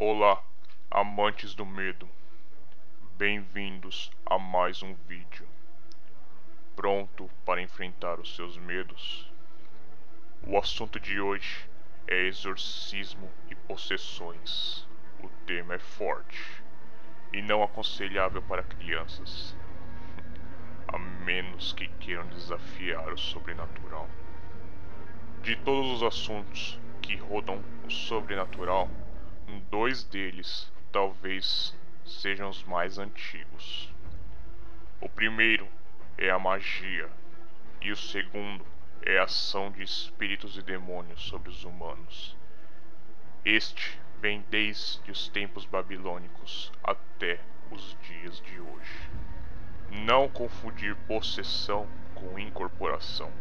Olá, amantes do medo. Bem-vindos a mais um vídeo. Pronto para enfrentar os seus medos? O assunto de hoje é exorcismo e possessões. O tema é forte e não aconselhável para crianças, a menos que queiram desafiar o sobrenatural. De todos os assuntos que rodam o sobrenatural, dois deles talvez sejam os mais antigos. O primeiro é a magia e o segundo é a ação de espíritos e demônios sobre os humanos. Este vem desde os tempos babilônicos até os dias de hoje. Não confundir possessão com incorporação.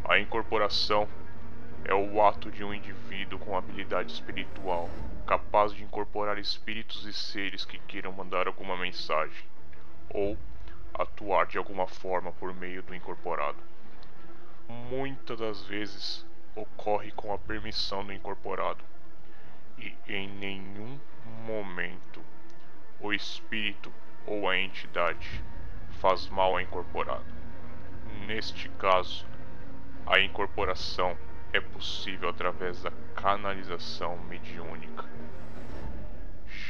A incorporação é o ato de um indivíduo com habilidade espiritual, capaz de incorporar espíritos e seres que queiram mandar alguma mensagem, ou atuar de alguma forma por meio do incorporado. Muitas das vezes ocorre com a permissão do incorporado, e em nenhum momento o espírito ou a entidade faz mal ao incorporado. Neste caso, a incorporação é possível através da canalização mediúnica.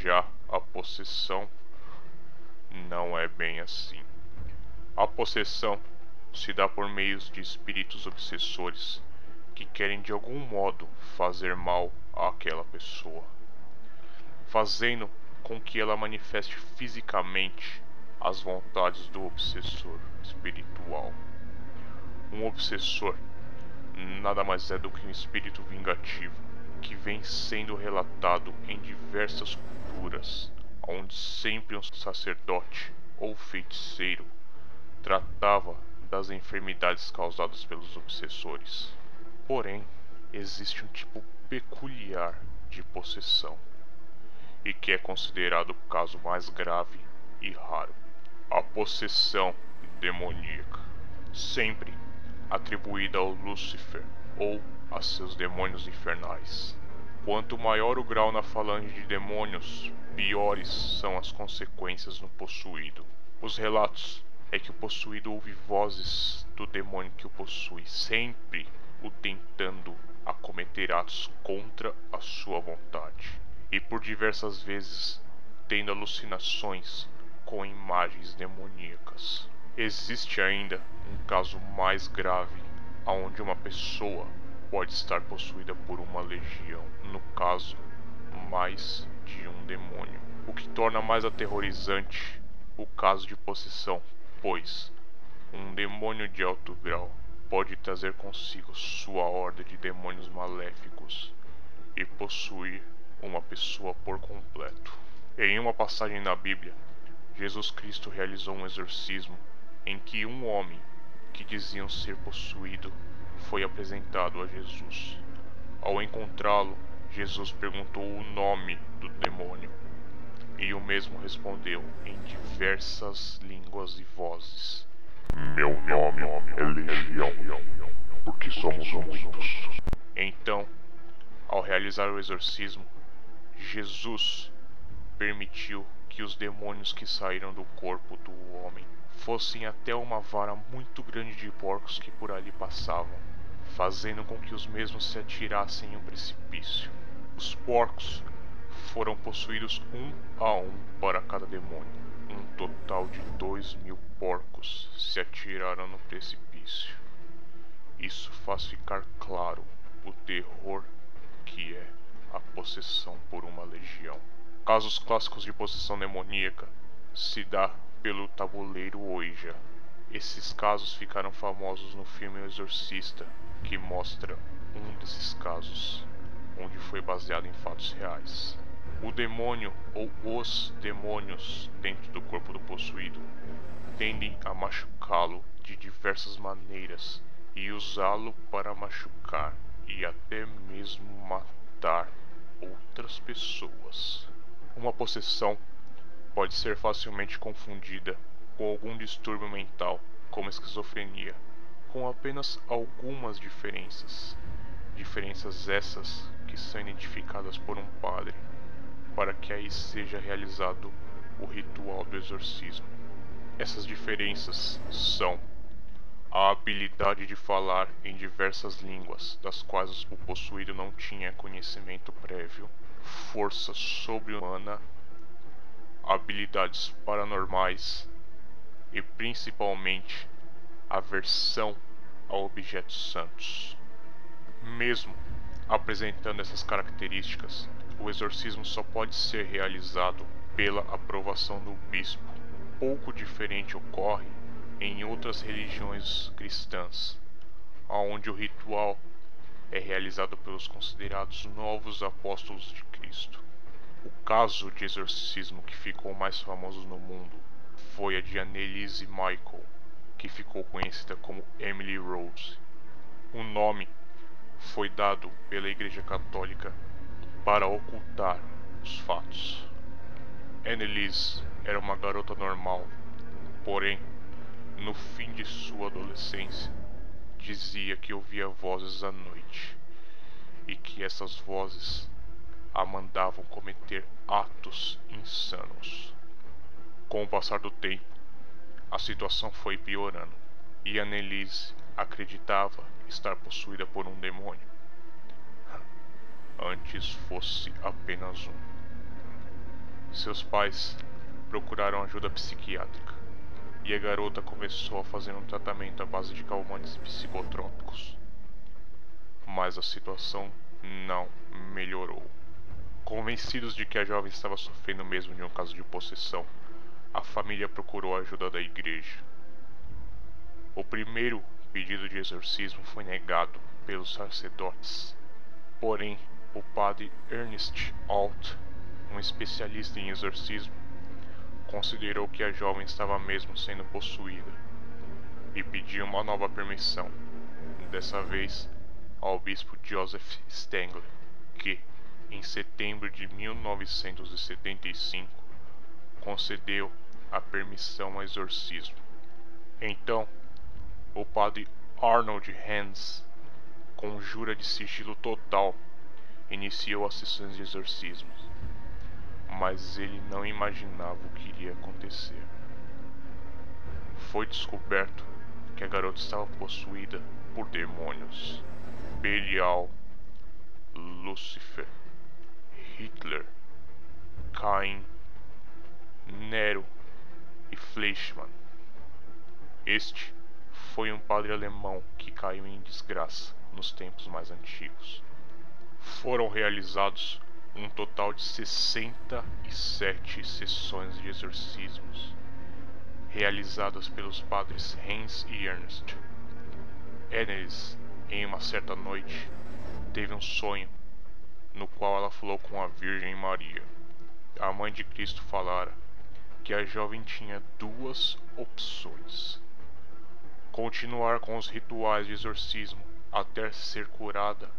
Já a possessão não é bem assim. A possessão se dá por meio de espíritos obsessores que querem de algum modo fazer mal àquela pessoa, fazendo com que ela manifeste fisicamente as vontades do obsessor espiritual. Um obsessor nada mais é do que um espírito vingativo que vem sendo relatado em diversas culturas, onde sempre um sacerdote ou feiticeiro tratava das enfermidades causadas pelos obsessores. Porém, existe um tipo peculiar de possessão, e que é considerado o caso mais grave e raro: a possessão demoníaca, sempre atribuída ao Lúcifer ou a seus demônios infernais. Quanto maior o grau na falange de demônios, piores são as consequências no possuído. Os relatos é que o possuído ouve vozes do demônio que o possui, sempre o tentando a cometer atos contra a sua vontade, e por diversas vezes tendo alucinações com imagens demoníacas. Existe ainda um caso mais grave, onde uma pessoa pode estar possuída por uma legião, no caso, mais de um demônio, o que torna mais aterrorizante o caso de possessão, pois um demônio de alto grau pode trazer consigo sua horda de demônios maléficos e possuir uma pessoa por completo. Em uma passagem na Bíblia, Jesus Cristo realizou um exorcismo em que um homem que diziam ser possuído foi apresentado a Jesus. Ao encontrá-lo, Jesus perguntou o nome do demônio, e o mesmo respondeu em diversas línguas e vozes: Meu nome é Legião, porque somos muitos. Então, ao realizar o exorcismo, Jesus permitiu que os demônios que saíram do corpo do homem fossem até uma vara muito grande de porcos que por ali passavam, fazendo com que os mesmos se atirassem em um precipício. Os porcos foram possuídos um a um para cada demônio. Um total de 2.000 porcos se atiraram no precipício. Isso faz ficar claro o terror que é a possessão por uma legião. Casos clássicos de possessão demoníaca se dá pelo tabuleiro Ouija. Esses casos ficaram famosos no filme O Exorcista, que mostra um desses casos, onde foi baseado em fatos reais. O demônio ou os demônios dentro do corpo do possuído tendem a machucá-lo de diversas maneiras e usá-lo para machucar e até mesmo matar outras pessoas. Uma possessão pode ser facilmente confundida com algum distúrbio mental, como esquizofrenia, com apenas algumas diferenças. Diferenças essas que são identificadas por um padre para que aí seja realizado o ritual do exorcismo. Essas diferenças são a habilidade de falar em diversas línguas, das quais o possuído não tinha conhecimento prévio, força sobre-humana, habilidades paranormais e principalmente aversão a objetos santos. Mesmo apresentando essas características, o exorcismo só pode ser realizado pela aprovação do bispo. Pouco diferente ocorre em outras religiões cristãs, onde o ritual é realizado pelos considerados novos apóstolos de Cristo. O caso de exorcismo que ficou mais famoso no mundo foi a de Anneliese Michael, que ficou conhecida como Emily Rose. O nome foi dado pela Igreja Católica para ocultar os fatos. Anneliese era uma garota normal, porém, no fim de sua adolescência, dizia que ouvia vozes à noite e que essas vozes a mandavam cometer atos insanos. Com o passar do tempo, a situação foi piorando e Anneliese acreditava estar possuída por um demônio. Antes fosse apenas um. Seus pais procuraram ajuda psiquiátrica e a garota começou a fazer um tratamento à base de calmantes psicotrópicos. Mas a situação não melhorou. Convencidos de que a jovem estava sofrendo mesmo de um caso de possessão, a família procurou a ajuda da igreja. O primeiro pedido de exorcismo foi negado pelos sacerdotes. Porém, o padre Ernest Alt, um especialista em exorcismo, considerou que a jovem estava mesmo sendo possuída e pediu uma nova permissão, dessa vez ao bispo Joseph Stengler, que, em setembro de 1975, concedeu a permissão ao exorcismo. Então, o padre Arnold Hans, com jura de sigilo total, iniciou as sessões de exorcismo. Mas ele não imaginava o que iria acontecer. Foi descoberto que a garota estava possuída por demônios. Belial, Lúcifer, Hitler, Caim, Nero e Fleischmann. Este foi um padre alemão que caiu em desgraça nos tempos mais antigos. Foram realizados um total de 67 sessões de exorcismos, realizadas pelos padres Hans e Ernst. Anneliese, em uma certa noite, teve um sonho, no qual ela falou com a Virgem Maria. A mãe de Cristo falara que a jovem tinha duas opções: continuar com os rituais de exorcismo até ser curada,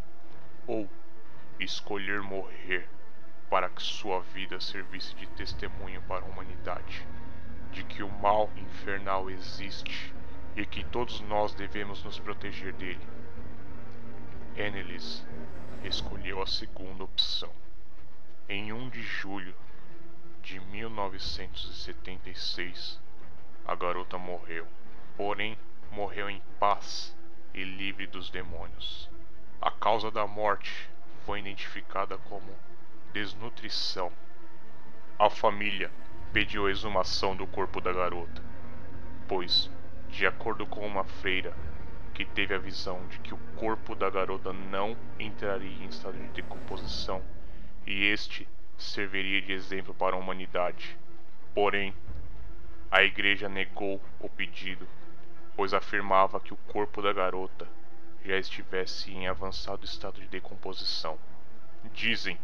ou escolher morrer para que sua vida servisse de testemunho para a humanidade de que o mal infernal existe e que todos nós devemos nos proteger dele. Anneliese escolheu a segunda opção. Em 1 de julho de 1976, a garota morreu, porém morreu em paz e livre dos demônios. A causa da morte foi identificada como desnutrição. A família pediu a exumação do corpo da garota, pois, de acordo com uma freira que teve a visão de que o corpo da garota não entraria em estado de decomposição e este serviria de exemplo para a humanidade. Porém, a igreja negou o pedido, pois afirmava que o corpo da garota já estivesse em avançado estado de decomposição. Dizem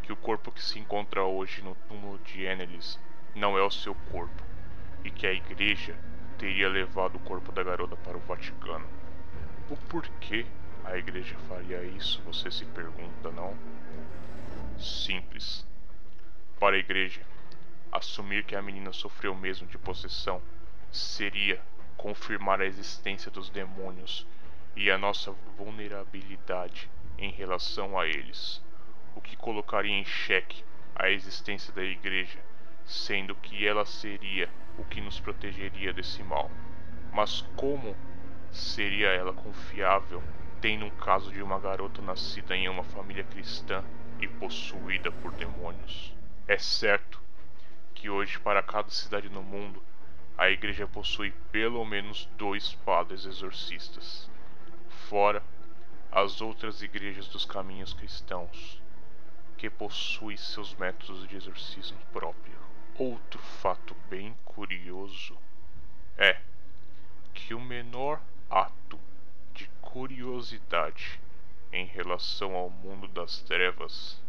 que o corpo que se encontra hoje no túmulo de Anneliese não é o seu corpo e que a igreja teria levado o corpo da garota para o Vaticano. O porquê a igreja faria isso, você se pergunta, não? Simples. Para a igreja, assumir que a menina sofreu mesmo de possessão seria confirmar a existência dos demônios e a nossa vulnerabilidade em relação a eles, o que colocaria em xeque a existência da igreja, sendo que ela seria o que nos protegeria desse mal. Mas como seria ela confiável, tendo um caso de uma garota nascida em uma família cristã e possuída por demônios? É certo que hoje, para cada cidade no mundo, a igreja possui pelo menos 2 padres exorcistas, fora as outras igrejas dos caminhos cristãos, que possuem seus métodos de exorcismo próprio. Outro fato bem curioso é que o menor ato de curiosidade em relação ao mundo das trevas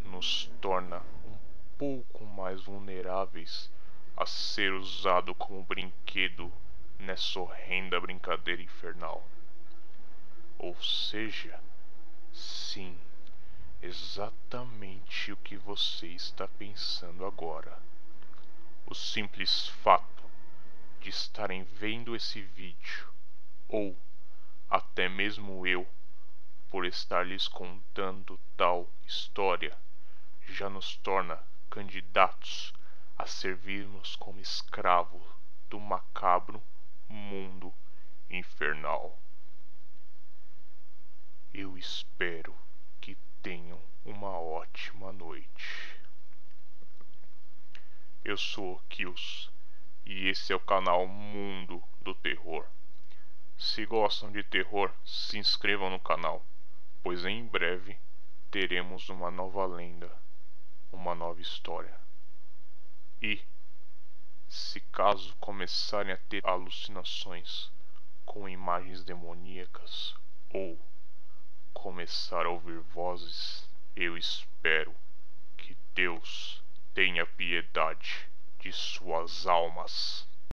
nos torna um pouco mais vulneráveis a ser usado como brinquedo nessa horrenda brincadeira infernal. Ou seja, sim, exatamente o que você está pensando agora. O simples fato de estarem vendo esse vídeo, ou até mesmo eu, por estar lhes contando tal história, já nos torna candidatos a servirmos como escravos do macabro mundo infernal. Eu espero que tenham uma ótima noite. Eu sou o Kills e esse é o canal Mundo do Terror. Se gostam de terror, se inscrevam no canal, pois em breve teremos uma nova lenda, uma nova história. E, se caso começarem a ter alucinações com imagens demoníacas ou começar a ouvir vozes, eu espero que Deus tenha piedade de suas almas.